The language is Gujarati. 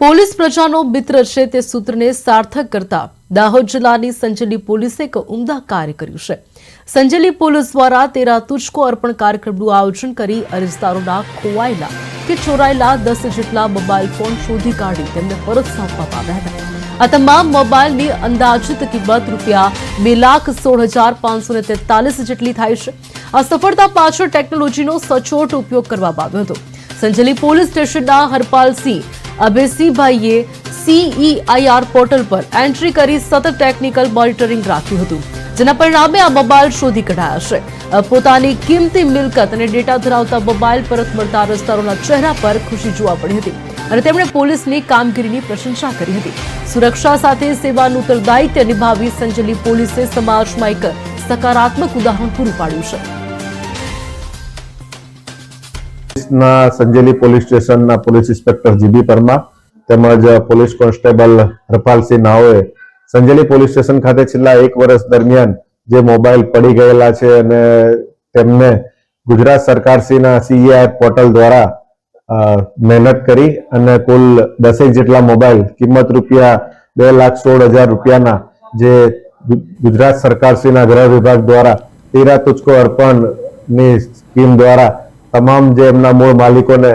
પોલીસ પ્રજાનો મિત્ર છે તે સૂત્રને સાર્થક કરતા દાહોદ જિલ્લાની સંજેલી પોલીસે એક ઉમદા કાર્ય કર્યું છે। સંજેલી પોલીસ દ્વારા તેરા તુજકો અર્પણ કાર્યક્રમનું આયોજન કરી અરજદારોના ખોવાયેલા કે ચોરાયેલા 10 જેટલા મોબાઈલ ફોન શોધી કાઢી તેમને પરત સોંપવામાં આવ્યા હતા। આ તમામ મોબાઈલની અંદાજિત કિંમત ₹2,16,543 જેટલી થાય છે। આ સફળતા પાછળ ટેકનોલોજીનો સચોટ ઉપયોગ કરવામાં આવ્યો હતો। સંજેલી પોલીસ સ્ટેશનના હરપાલસિંહ અભેસીભાઈએ CEIR પોર્ટલ પર એન્ટ્રી કરી સતત ટેકનિકલ મોનિટરિંગ રાખ્યું હતું, જેના પરિણામે આ મોબાઈલ શોધી કઢાયા છે। પોતાની કિંમતી મિલકત અને ડેટા ધરાવતા મોબાઈલ પરત મળતા અરજદારોના ચહેરા પર ખુશી જોવા મળી હતી અને તેમણે પોલીસની કામગીરીની પ્રશંસા કરી હતી। સુરક્ષા સાથે સેવાનું ઉત્તરદાયિત્વ નિભાવી સંજેલી પોલીસે સમાજમાં એક સકારાત્મક ઉદાહરણ પૂરું પાડ્યું છે। સંજેલી પોલીસ સ્ટેશનના પોલીસ ઇન્સ્પેક્ટર જીબી પરમાર તેમજ પોલીસ કોન્સ્ટેબલ હરપાલસિંહ નાઓએ સંજેલી પોલીસ સ્ટેશન ખાતે છેલ્લા 1 વર્ષ દરમિયાન જે મોબાઈલ પડી ગયેલા છે અને તેમને ગુજરાત સરકારશ્રીના CEIR પોર્ટલ દ્વારા મહેનત કરી અને કુલ 10 જેટલા મોબાઈલ કિંમત ₹2,16,000 જે ગુજરાત સરકારશ્રીના ગૃહ વિભાગ દ્વારા તેરા તુજકો અર્પણની સ્કીમ દ્વારા તમામ જે એમના મૂળ માલિકોને